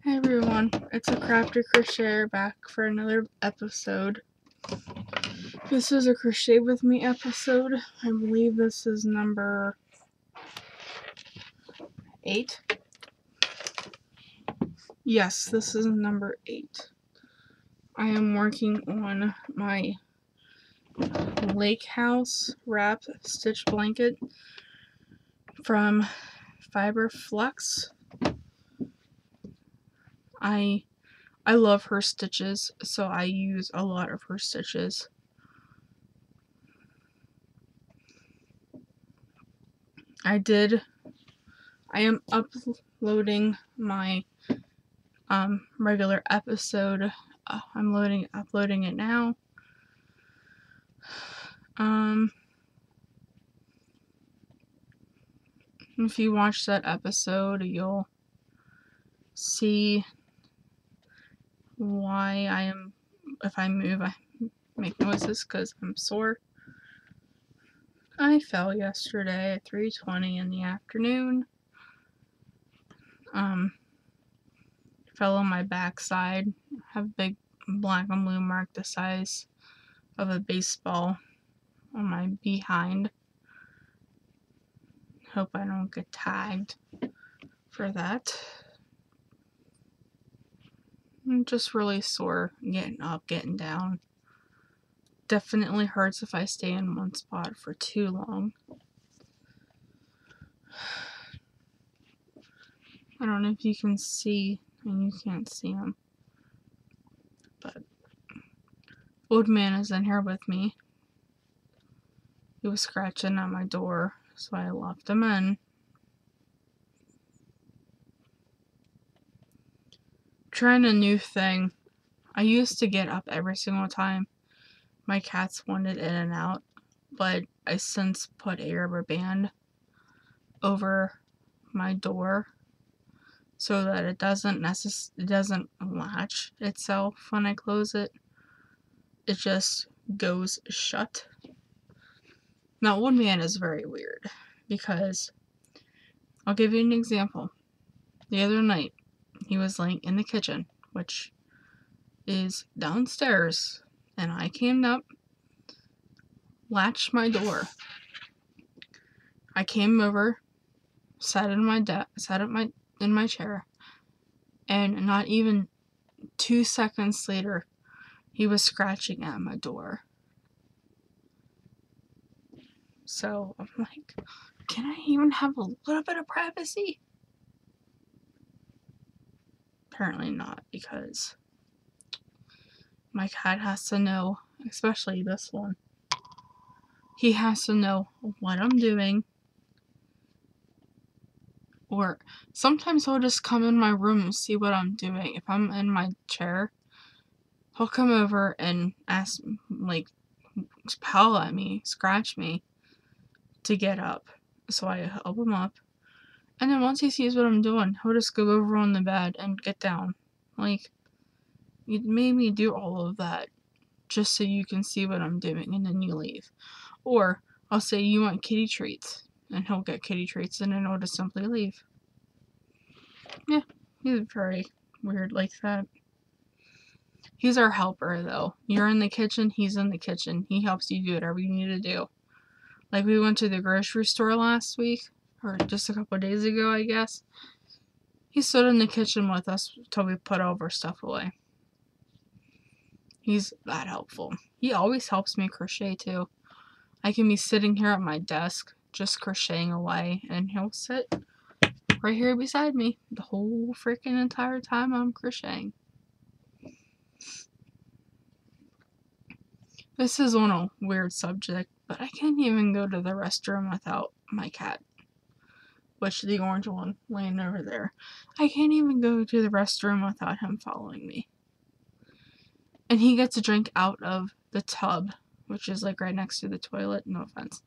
Hi everyone, it's a crafter crocheter back for another episode. This is a crochet with me episode. I believe this is number 8. Yes, this is number 8. I am working on my lake house wrap stitch blanket from Fiber Flux. I love her stitches, so I use a lot of her stitches. I am uploading my regular episode. I'm uploading it now. If you watch that episode, you'll see why if I move, I make noises because I'm sore. I fell yesterday at 3:20 in the afternoon. Fell on my backside. I have a big black and blue mark the size of a baseball on my behind. Hope I don't get tagged for that. I'm just really sore getting up, getting down. Definitely hurts if I stay in one spot for too long. I don't know if you can see, and you can't see him, but old man is in here with me. He was scratching at my door, so I left him in. Trying a new thing. I used to get up every single time my cats wanted in and out, but I since put a rubber band over my door so that it doesn't latch itself when I close it. It just goes shut. Now, old man is very weird because I'll give you an example. The other night, he was laying in the kitchen, which is downstairs, and I came up, latched my door. I came over, sat in my chair, and not even 2 seconds later, he was scratching at my door. So I'm like, can I even have a little bit of privacy? Apparently not, because my cat has to know, especially this one. He has to know what I'm doing. Or sometimes he'll just come in my room and see what I'm doing. If I'm in my chair, he'll come over and ask, howl at me, scratch me to get up. So I help him up. And then once he sees what I'm doing, he'll just go over on the bed and get down. Like, you made me do all of that just so you can see what I'm doing, and then you leave. Or I'll say, you want kitty treats, and he'll get kitty treats, and then I'll just simply leave. Yeah, he's very weird like that. He's our helper, though. You're in the kitchen, he's in the kitchen. He helps you do whatever you need to do. Like, we went to the grocery store last week, or just a couple of days ago, I guess. He stood in the kitchen with us till we put all of our stuff away. He's that helpful. He always helps me crochet, too. I can be sitting here at my desk, just crocheting away, and he'll sit right here beside me the whole freaking entire time I'm crocheting. This is on a weird subject, but I can't even go to the restroom without my cat. Which, the orange one laying over there. I can't even go to the restroom without him following me. And he gets a drink out of the tub, which is like right next to the toilet. No offense.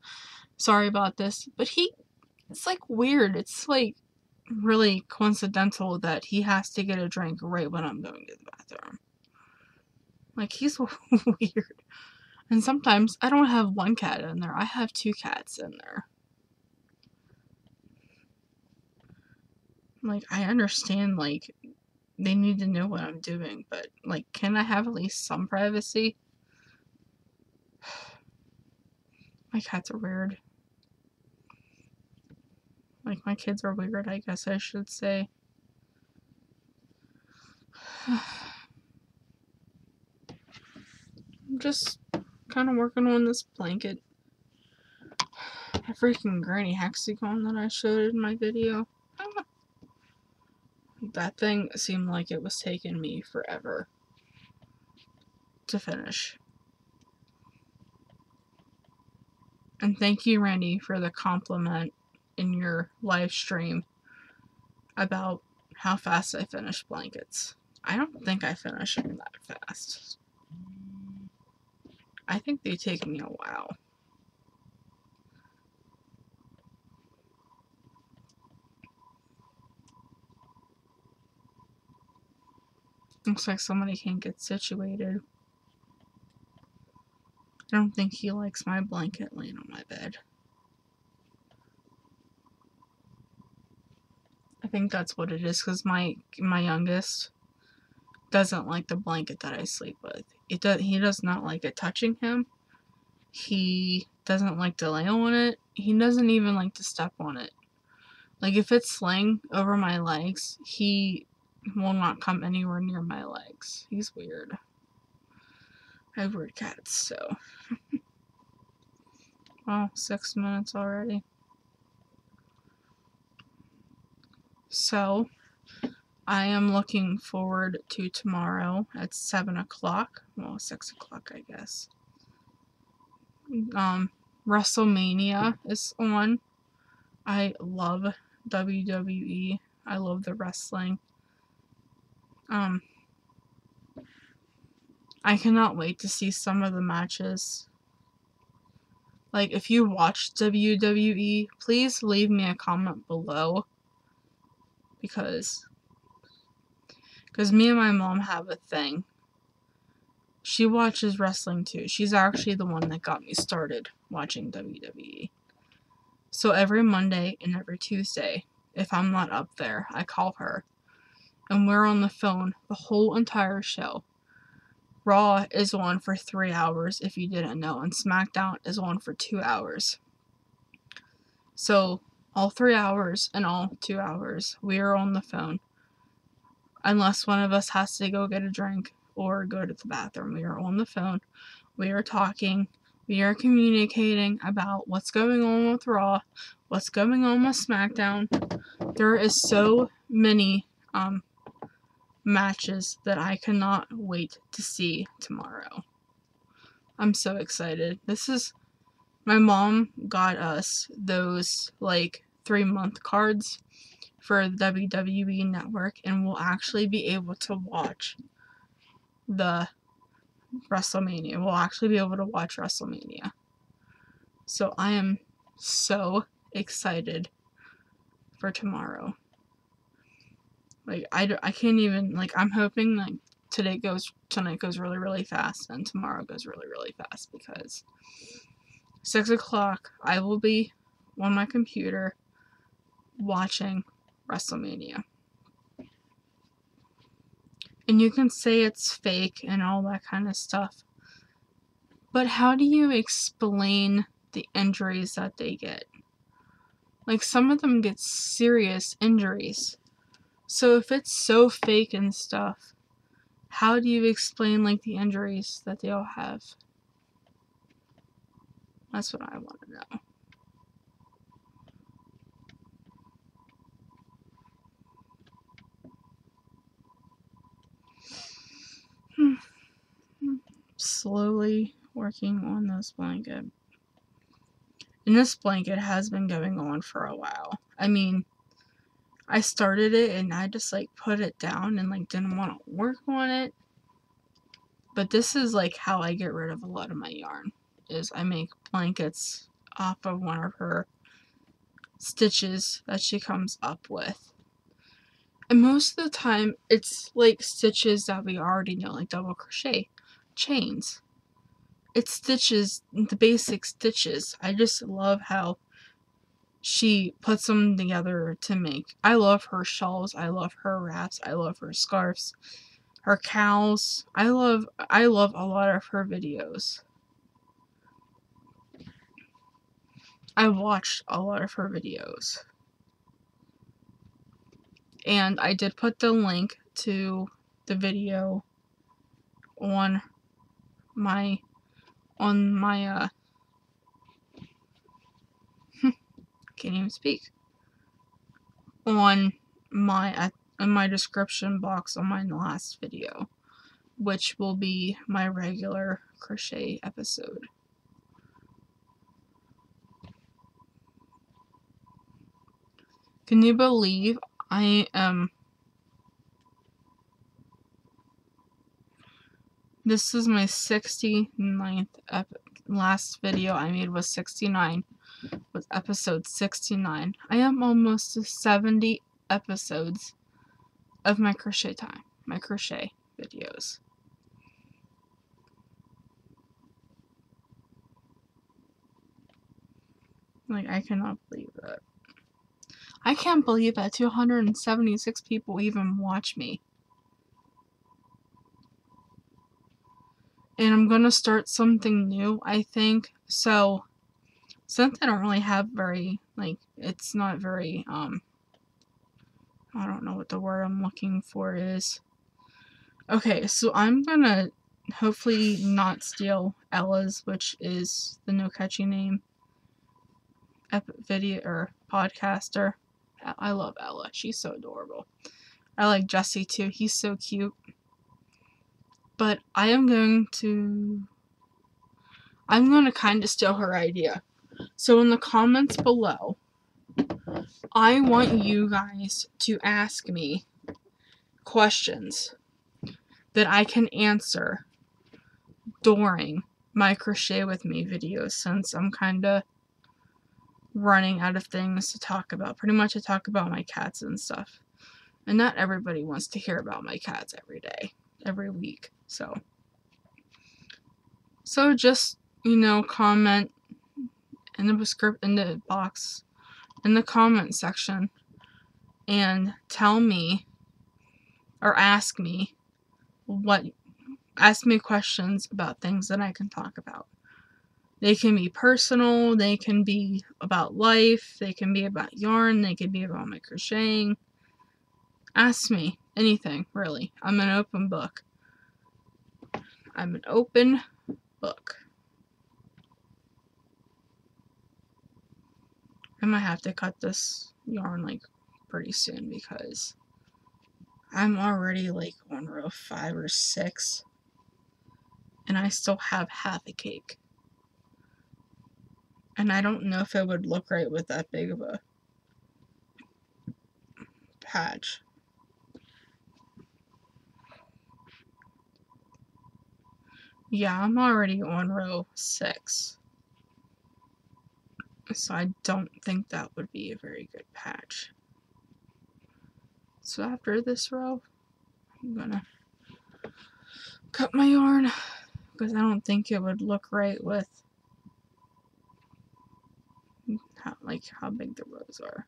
Sorry about this. But it's like weird. It's like really coincidental that he has to get a drink right when I'm going to the bathroom. Like, he's weird. And sometimes I don't have one cat in there. I have 2 cats in there. Like, I understand, like, they need to know what I'm doing, but, like, can I have at least some privacy? My cats are weird. Like, my kids are weird, I guess I should say. I'm just kind of working on this blanket. A freaking granny hexagon that I showed in my video. That thing seemed like it was taking me forever to finish. And thank you, Randy, for the compliment in your live stream about how fast I finish blankets. I don't think I finish them that fast. I think they take me a while. Looks like somebody can't get situated. I don't think he likes my blanket laying on my bed. I think that's what it is, because my youngest doesn't like the blanket that I sleep with. He does not like it touching him. He doesn't like to lay on it. He doesn't even like to step on it. Like, if it's laying over my legs, he will not come anywhere near my legs. He's weird. I have weird cats, so. Well, 6 minutes already. So, I am looking forward to tomorrow at 7 o'clock. Well, 6 o'clock, I guess. WrestleMania is on. I love WWE. I love the wrestling. I cannot wait to see some of the matches. Like, if you watch WWE, please leave me a comment below. Because me and my mom have a thing. She watches wrestling too. She's actually the one that got me started watching WWE. So every Monday and every Tuesday, if I'm not up there, I call her. And we're on the phone the whole entire show. Raw is on for 3 hours, if you didn't know, and SmackDown is on for 2 hours. So, all 3 hours and all 2 hours, we are on the phone. Unless one of us has to go get a drink or go to the bathroom. We are on the phone. We are talking. We are communicating about what's going on with Raw, what's going on with SmackDown. There is so many matches that I cannot wait to see tomorrow. I'm so excited. My mom got us those, like, 3-month cards for the WWE Network, and we'll actually be able to watch the WrestleMania. We'll actually be able to watch WrestleMania. So I am so excited for tomorrow. Like, I can't even, like, I'm hoping that tonight goes really, really fast, and tomorrow goes really, really fast, because 6 o'clock, I will be on my computer watching WrestleMania. And you can say it's fake and all that kind of stuff, but how do you explain the injuries that they get? Like, some of them get serious injuries. So if it's so fake and stuff, how do you explain, like, the injuries that they all have? That's what I want to know. Slowly working on this blanket. And this blanket has been going on for a while. I mean, I started it and I just, like, put it down and, like, didn't want to work on it. But this is, like, how I get rid of a lot of my yarn, is I make blankets off of one of her stitches that she comes up with. And most of the time, it's, like, stitches that we already know, like double crochet, chains. It's stitches, the basic stitches. I just love how she puts them together to make. I love her shawls, I love her wraps, I love her scarves, her cows. I love a lot of her videos. I watched a lot of her videos. And I did put the link to the video on my can't even speak, on my in my description box on my last video, which will be my regular crochet episode. Can you believe I am this is my 69th last video I made was 69, was episode 69. I am almost to 70 episodes of my crochet time, my crochet videos. Like, I cannot believe that. I can't believe that 276 people even watch me. And I'm gonna start something new, I think. So, since I don't really have very, like, it's not very, I don't know what the word I'm looking for is. Okay, so I'm gonna hopefully not steal Ella's, which is the no catchy name, video or podcaster. I love Ella. She's so adorable. I like Jesse too. He's so cute. But I'm going to kind of steal her idea. So in the comments below, I want you guys to ask me questions that I can answer during my crochet with me videos, since I'm kind of running out of things to talk about. Pretty much I talk about my cats and stuff. And not everybody wants to hear about my cats every day, every week. So just, comment in the box, in the comment section, and tell me, or ask me questions about things that I can talk about. They can be personal, they can be about life, they can be about yarn, they can be about my crocheting. Ask me anything, really. I'm an open book. I'm an open book. I might have to cut this yarn like pretty soon because I'm already like on row 5 or 6 and I still have half a cake. And I don't know if it would look right with that big of a patch. Yeah, I'm already on row 6. So I don't think that would be a very good patch. So after this row, I'm gonna cut my yarn because I don't think it would look right with how big the rows are.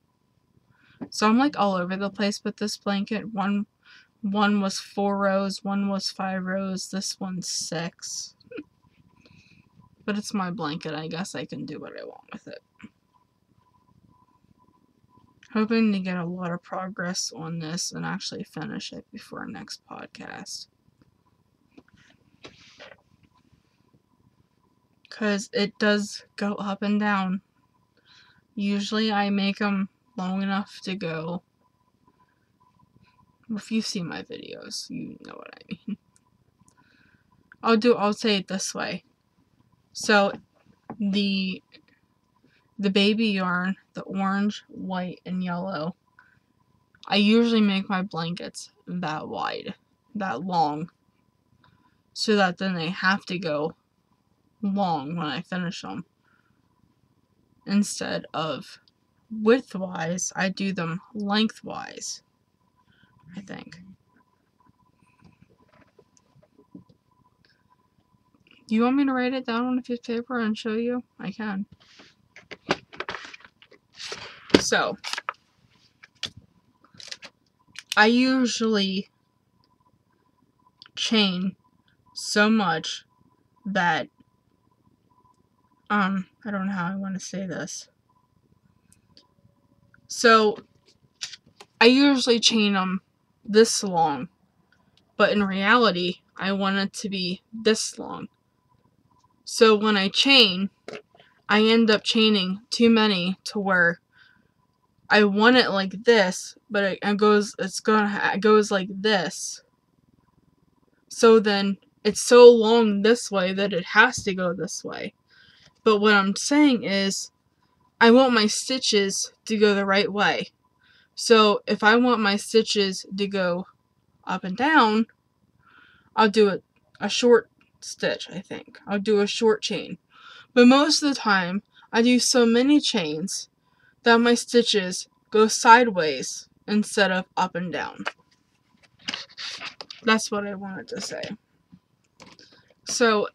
So I'm like all over the place with this blanket. One was 4 rows, one was 5 rows, this one's 6. But it's my blanket, I guess I can do what I want with it. Hoping to get a lot of progress on this and actually finish it before our next podcast. Because it does go up and down. Usually I make them long enough to go. If you see my videos, you know what I mean. I'll say it this way. So the baby yarn, the orange, white, and yellow, I usually make my blankets that wide, that long, so that then they have to go long when I finish them. Instead of widthwise, I do them lengthwise, I think. You want me to write it down on a piece of paper and show you? I can. So, I usually chain so much that, I don't know how I want to say this. So, I usually chain them this long, but in reality, I want it to be this long. So when I chain, I end up chaining too many to where I want it like this, but it goes like this. So then it's so long this way that it has to go this way. But what I'm saying is, I want my stitches to go the right way. So if I want my stitches to go up and down, I'll do a short stitch, I think. I'll do a short chain. But most of the time, I do so many chains that my stitches go sideways instead of up and down. That's what I wanted to say. So,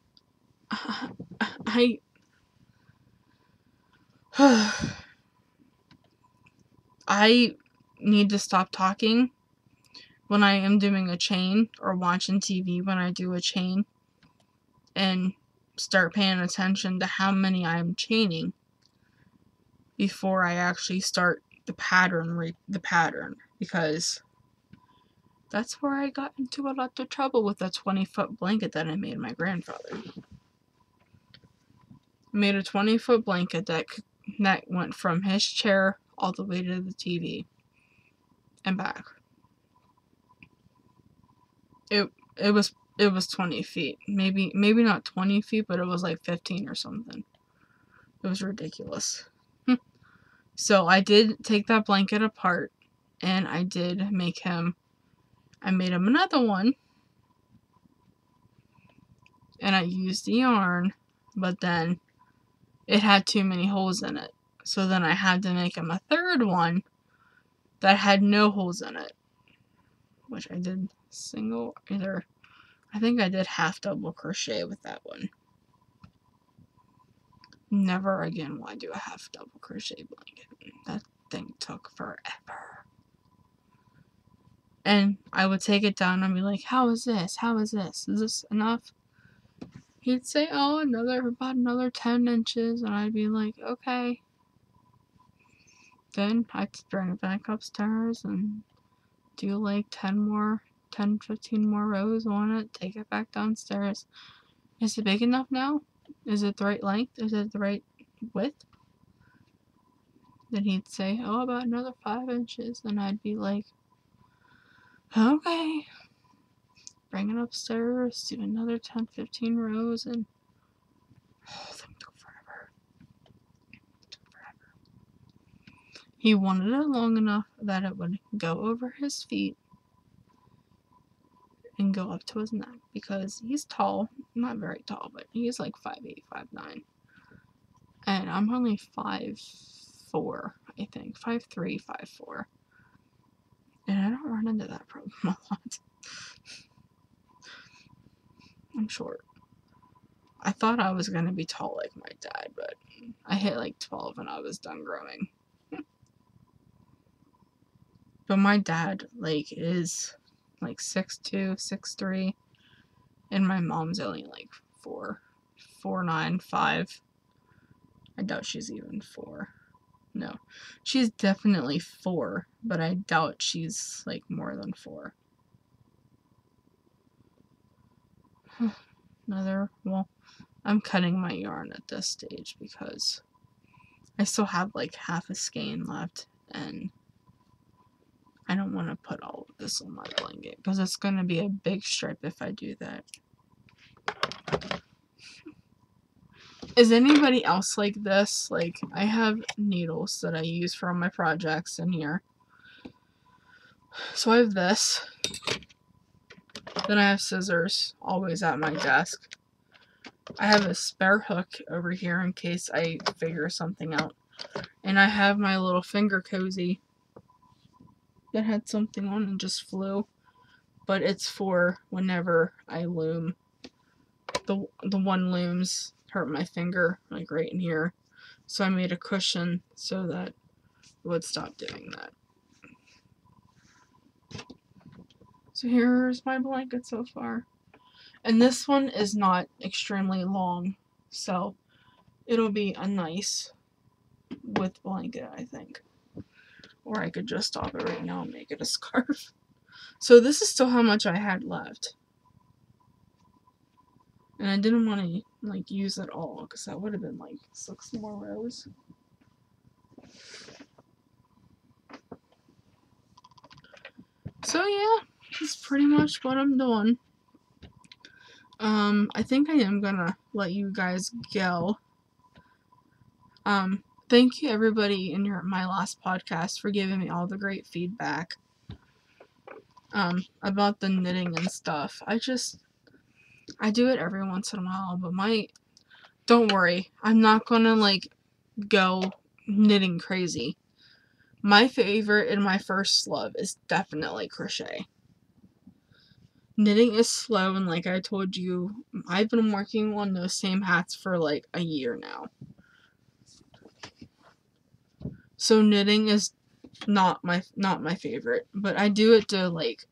I need to stop talking when I am doing a chain or watching TV when I do a chain and start paying attention to how many I'm chaining before I actually start the pattern, because that's where I got into a lot of trouble with that 20-foot blanket that I made my grandfather. I made a 20-foot blanket that went from his chair all the way to the TV and back. It was 20 feet. Maybe not 20 feet, but it was like 15 or something. It was ridiculous. So I did take that blanket apart, and I made him another one, and I used the yarn, but then it had too many holes in it. So then I had to make him a third one that had no holes in it, which I did I think I did half double crochet with that one. Never again will I do a half double crochet blanket. That thing took forever. And I would take it down and be like, how is this? How is this? Is this enough? He'd say, oh, about another 10 inches. And I'd be like, okay. Then I'd bring it back upstairs and do like 10, 15 more rows on it. Take it back downstairs. Is it big enough now? Is it the right length? Is it the right width? Then he'd say, oh, about another 5 inches. And I'd be like, okay. Bring it upstairs, do another 10, 15 rows, and that took forever. He wanted it long enough that it would go over his feet and go up to his neck, because he's tall. Not very tall, but he's like 5'8", 5'9". And I'm only 5'4", I think. 5'3", 5'4". And I don't run into that problem a lot. I'm short. I thought I was going to be tall like my dad, but I hit like 12 and I was done growing. But my dad, is 6'2", 6'3", and my mom's only 4'9", 5". I doubt she's even 4. No. She's definitely 4, but I doubt she's more than 4. Well, I'm cutting my yarn at this stage because I still have half a skein left, and I don't want to put all of this on my blanket because it's going to be a big strip if I do that. Is anybody else like this? I have needles that I use for all my projects in here. So I have this. Then I have scissors always at my desk. I have a spare hook over here in case I figure something out. And I have my little finger cozy that had something on and just flew. But it's for whenever I loom. The one looms hurt my finger, right in here. So I made a cushion so that would stop doing that. So here's my blanket so far. And this one is not extremely long, so it'll be a nice width blanket, I think. Or I could just stop it right now and make it a scarf. So this is still how much I had left. And I didn't want to like use it all because that would have been like 6 more rows. So yeah, that's pretty much what I'm doing. I think I am gonna let you guys go. Thank you everybody in my last podcast for giving me all the great feedback. About the knitting and stuff. I do it every once in a while, but don't worry, I'm not gonna like go knitting crazy. My favorite and my first love is definitely crochet. Knitting is slow, and like I told you, I've been working on those same hats for like a year now. So knitting is not my favorite, but I do it to like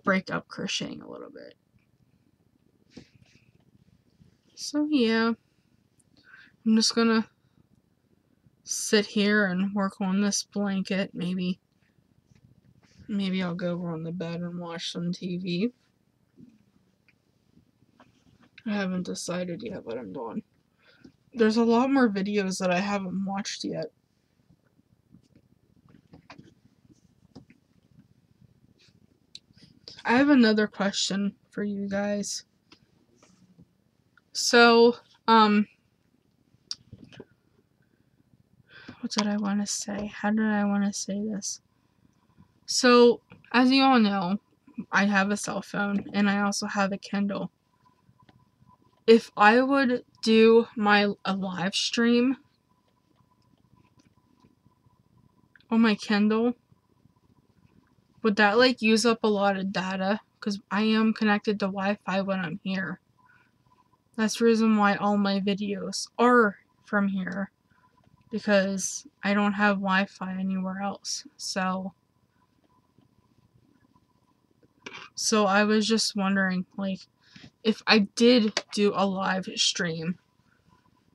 break up crocheting a little bit. So yeah, I'm just gonna sit here and work on this blanket. Maybe I'll go over on the bed and watch some TV. I haven't decided yet what I'm doing. There's a lot more videos that I haven't watched yet. I have another question for you guys. So, what did I want to say? How did I want to say this? So, as you all know, I have a cell phone and I also have a Kindle. If I would do a live stream on my Kindle, would that like use up a lot of data? Because I am connected to Wi-Fi when I'm here. That's the reason why all my videos are from here. Because I don't have Wi-Fi anywhere else. So I was just wondering, like, if I did do a live stream,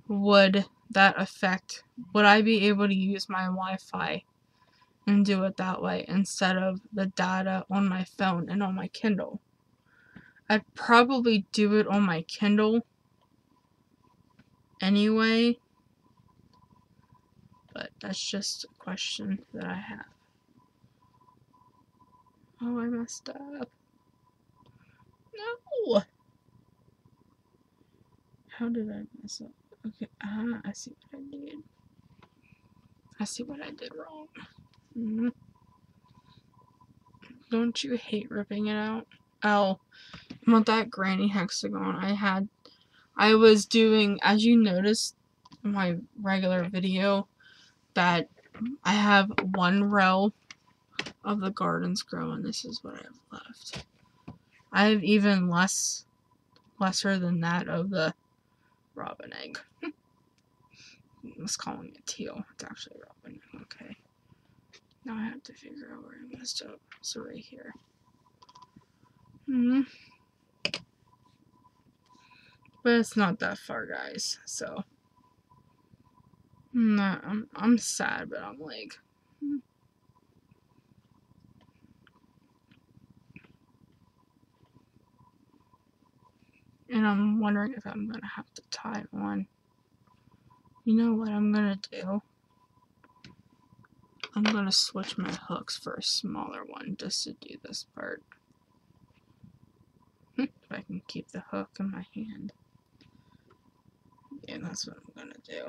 would I be able to use my Wi-Fi and do it that way instead of the data on my phone and on my Kindle? I'd probably do it on my Kindle anyway, but that's just a question that I have. Oh, I messed up. No! How did I mess up? Okay, I see what I did. I see what I did wrong. Mm-hmm. Don't you hate ripping it out? Oh, about that granny hexagon I was doing, as you noticed in my regular video, that I have one row of the gardens growing. This is what I have left. I have even lesser than that of the robin egg. I was calling it teal. It's actually robin. Okay. Now I have to figure out where I messed up. So right here. But it's not that far, guys. So I'm sad, but I'm like, and I'm wondering if I'm gonna have to tie one. You know what I'm gonna do? I'm gonna switch my hooks for a smaller one just to do this part. If I can keep the hook in my hand. Yeah, that's what I'm gonna do.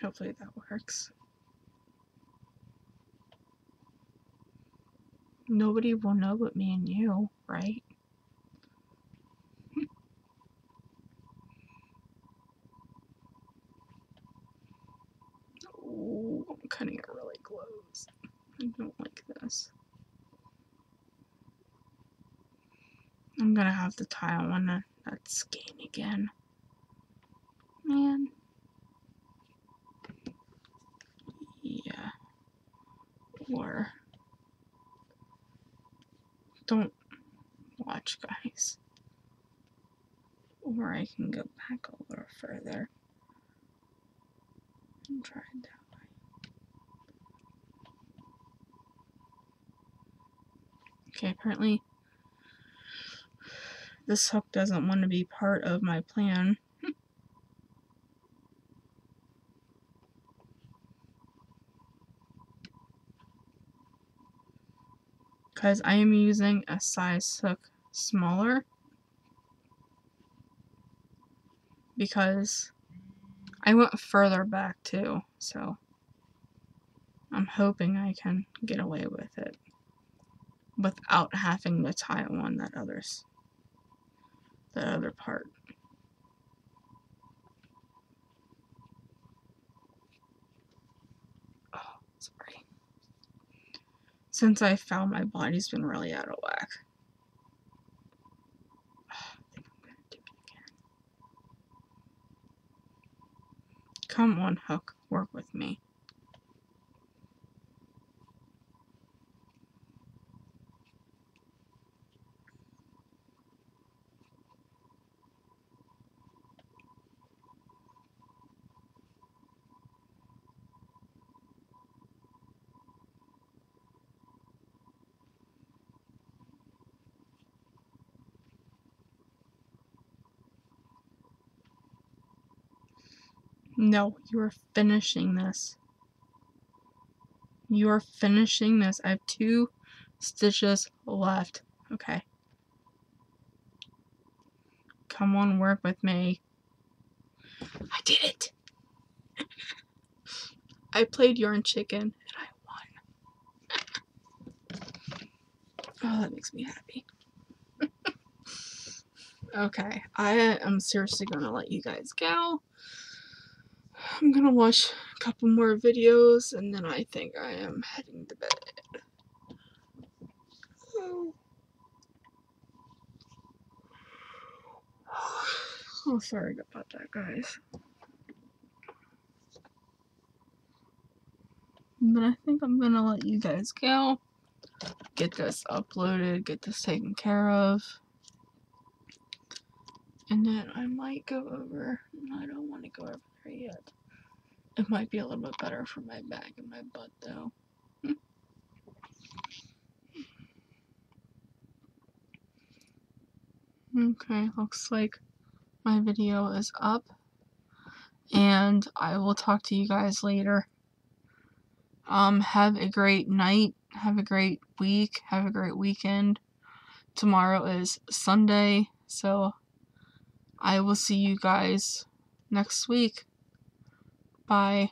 Hopefully that works. Nobody will know but me and you, right? Oh, I'm cutting it really close. I don't like this. I'm gonna have to tie on one that's skein again. Man. Or don't watch, guys. Or I can go back a little further and try it that way. Okay, apparently this hook doesn't want to be part of my plan. Because I am using a size hook smaller. Because I went further back too, so I'm hoping I can get away with it without having to tie on that other part. Oh, sorry. Since I found my body's been really out of whack. I think I'm gonna do it again. Come on, hook, work with me. No, you are finishing this. You are finishing this. I have 2 stitches left. Okay. Come on, work with me. I did it! I played Yarn Chicken and I won. Oh, that makes me happy. Okay, I am seriously gonna let you guys go. I'm gonna watch a couple more videos and then I think I am heading to bed. Oh, sorry about that, guys. But I think I'm gonna let you guys go. Get this uploaded, get this taken care of. And then I might go over, I don't want to go over there yet. It might be a little bit better for my back and my butt though. Okay, looks like my video is up. And I will talk to you guys later. Have a great night. Have a great week. Have a great weekend. Tomorrow is Sunday, so I will see you guys next week. Bye.